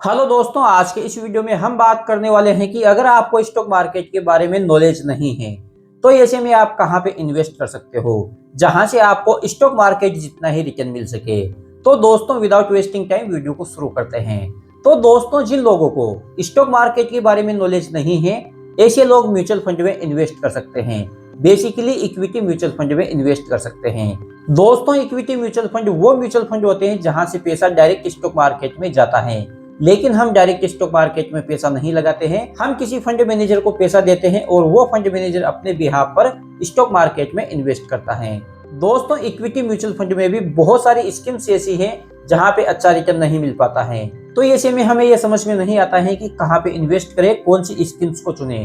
Hello दोस्तों, आज के इस वीडियो में हम बात करने वाले हैं कि अगर आपको स्टॉक मार्केट के बारे में नॉलेज नहीं है तो ऐसे में आप कहां पे इन्वेस्ट कर सकते हो जहां से आपको स्टॉक मार्केट जितना ही रिटर्न मिल सके। तो दोस्तों, विदाउट वेस्टिंग टाइम वीडियो को शुरू करते हैं। तो दोस्तों, जिन लोगों को स्टॉक मार्केट के बारे में नॉलेज नहीं है ऐसे लोग म्यूचुअल फंड में इन्वेस्ट कर सकते हैं। बेसिकली इक्विटी म्यूचुअल फंड में इन्वेस्ट कर सकते हैं। दोस्तों, इक्विटी म्यूचुअल फंड वो म्यूचुअल फंड होते हैं जहां से पैसा डायरेक्ट स्टॉक मार्केट में जाता है, लेकिन हम डायरेक्ट स्टॉक मार्केट में पैसा नहीं लगाते हैं। हम किसी फंड मैनेजर को पैसा देते हैं और वो फंड मैनेजर अपने बिहाफ पर स्टॉक मार्केट में इन्वेस्ट करता है। दोस्तों, इक्विटी म्यूचुअल फंड में भी बहुत सारी स्कीम्स ऐसी हैं जहां पे अच्छा रिटर्न नहीं मिल पाता है। तो ऐसे में हमें यह समझ में नहीं आता है कि कहां पे इन्वेस्ट करें, कौन सी स्कीम्स को चुने।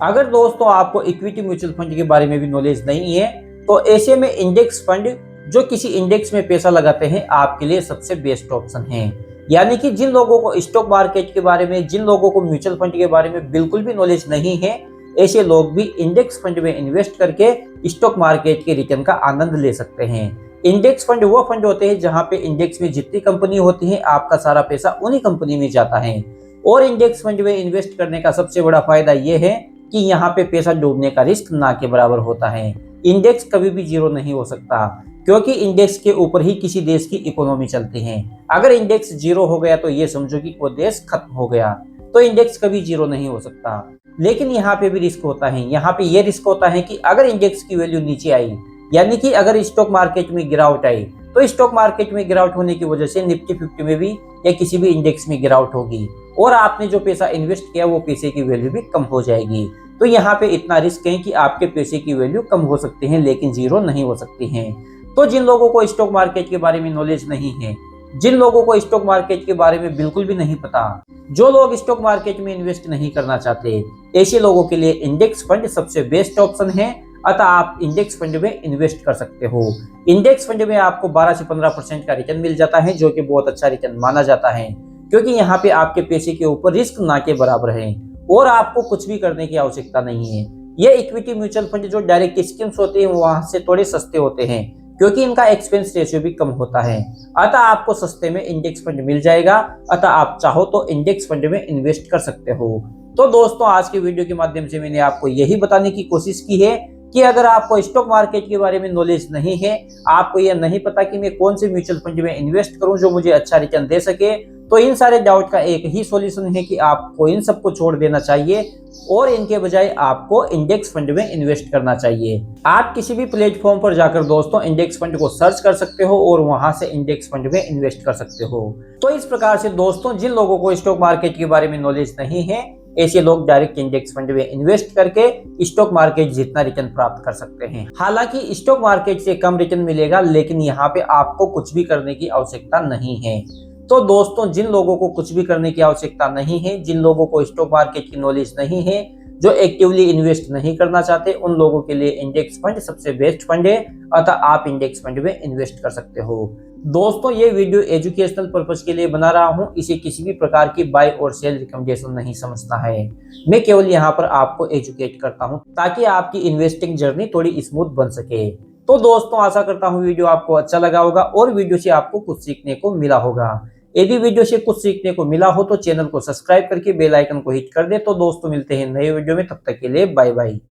अगर दोस्तों आपको इक्विटी म्यूचुअल फंड के बारे में भी नॉलेज नहीं है तो ऐसे में इंडेक्स फंड जो किसी इंडेक्स में पैसा लगाते हैं आपके लिए सबसे बेस्ट ऑप्शन है। यानी कि जिन लोगों को स्टॉक मार्केट के बारे में, जिन लोगों को म्यूचुअल फंड के बारे में बिल्कुल भी नॉलेज नहीं है, ऐसे लोग भी इंडेक्स फंड में इन्वेस्ट करके स्टॉक मार्केट के रिटर्न का आनंद ले सकते हैं। इंडेक्स फंड वो फंड होते हैं जहां पे इंडेक्स में जितनी कंपनी होती है आपका सारा पैसा उन्हीं कंपनी में जाता है। और इंडेक्स फंड में इन्वेस्ट करने का सबसे बड़ा फायदा यह है कि यहाँ पे पैसा डूबने का रिस्क ना के बराबर होता है। इंडेक्स कभी भी जीरो नहीं हो सकता, क्योंकि इंडेक्स के ऊपर ही किसी देश की इकोनॉमी चलती है। अगर इंडेक्स जीरो हो गया तो ये समझो कि वो देश खत्म हो गया। तो इंडेक्स कभी जीरो नहीं हो सकता। लेकिन यहाँ पे भी रिस्क होता है। यहाँ पे ये रिस्क होता है कि अगर इंडेक्स की वैल्यू नीचे आई, यानी कि अगर स्टॉक मार्केट में गिरावट आई, तो स्टॉक मार्केट में गिरावट होने की वजह से निफ्टी 50 में भी या किसी भी इंडेक्स में गिरावट होगी और आपने जो पैसा इन्वेस्ट किया वो पैसे की वैल्यू भी कम हो जाएगी। तो यहाँ पे इतना रिस्क है कि आपके पैसे की वैल्यू कम हो सकती है लेकिन जीरो नहीं हो सकती है। तो जिन लोगों को स्टॉक मार्केट के बारे में नॉलेज नहीं है, जिन लोगों को स्टॉक मार्केट के बारे में बिल्कुल भी नहीं पता, जो लोग स्टॉक मार्केट में इन्वेस्ट नहीं करना चाहते, ऐसे लोगों के लिए इंडेक्स फंड सबसे बेस्ट ऑप्शन है। अतः आप इंडेक्स फंड में इन्वेस्ट कर सकते हो। इंडेक्स फंड में आपको 12 से 15% का रिटर्न मिल जाता है, जो कि बहुत अच्छा रिटर्न माना जाता है, क्योंकि यहाँ पे आपके पैसे के ऊपर रिस्क ना के बराबर है और आपको कुछ भी करने की आवश्यकता नहीं है। ये इक्विटी म्यूचुअल फंड जो डायरेक्ट स्कीम्स होते हैं वहां से थोड़े सस्ते होते हैं, क्योंकि इनका एक्सपेंस रेशियो भी कम होता है। अतः आपको सस्ते में इंडेक्स फंड मिल जाएगा। अतः आप चाहो तो इंडेक्स फंड में इन्वेस्ट कर सकते हो। तो दोस्तों, आज के वीडियो के माध्यम से मैंने आपको यही बताने की कोशिश की है कि अगर आपको स्टॉक मार्केट के बारे में नॉलेज नहीं है, आपको यह नहीं पता कि मैं कौन से म्यूचुअल फंड में इन्वेस्ट करूं जो मुझे अच्छा रिटर्न दे सके, तो इन सारे डाउट का एक ही सॉल्यूशन है कि आपको इन सबको छोड़ देना चाहिए और इनके बजाय आपको इंडेक्स फंड में इन्वेस्ट करना चाहिए। आप किसी भी प्लेटफॉर्म पर जाकर दोस्तों इंडेक्स फंड को सर्च कर सकते हो और वहां से इंडेक्स फंड में इन्वेस्ट कर सकते हो। तो इस प्रकार से दोस्तों, जिन लोगों को स्टॉक मार्केट के बारे में नॉलेज नहीं है ऐसे लोग डायरेक्ट इंडेक्स फंड में इन्वेस्ट करके स्टॉक मार्केट जितना रिटर्न प्राप्त कर सकते हैं। हालांकि स्टॉक मार्केट से कम रिटर्न मिलेगा, लेकिन यहाँ पे आपको कुछ भी करने की आवश्यकता नहीं है। तो दोस्तों, जिन लोगों को कुछ भी करने की आवश्यकता नहीं है, जिन लोगों को स्टॉक मार्केट की नॉलेज नहीं है, जो एक्टिवली इन्वेस्ट नहीं करना चाहते, उन लोगों के लिए इंडेक्स फंड सबसे बेस्ट फंड है। अतः आप इंडेक्स फंड में इन्वेस्ट कर सकते हो। दोस्तों, ये वीडियो एजुकेशनल पर्पस के लिए बना रहा हूं, इसे किसी भी प्रकार की बाय और सेल रिकमेंडेशन नहीं समझना है। मैं केवल यहाँ पर आपको एजुकेट करता हूं ताकि आपकी इन्वेस्टिंग जर्नी थोड़ी स्मूथ बन सके। तो दोस्तों, आशा करता हूँ वीडियो आपको अच्छा लगा होगा और वीडियो से आपको कुछ सीखने को मिला होगा। यदि वीडियो से कुछ सीखने को मिला हो तो चैनल को सब्सक्राइब करके बेल आइकन को हिट कर दे। तो दोस्तों, मिलते हैं नए वीडियो में, तब तक के लिए बाय बाय।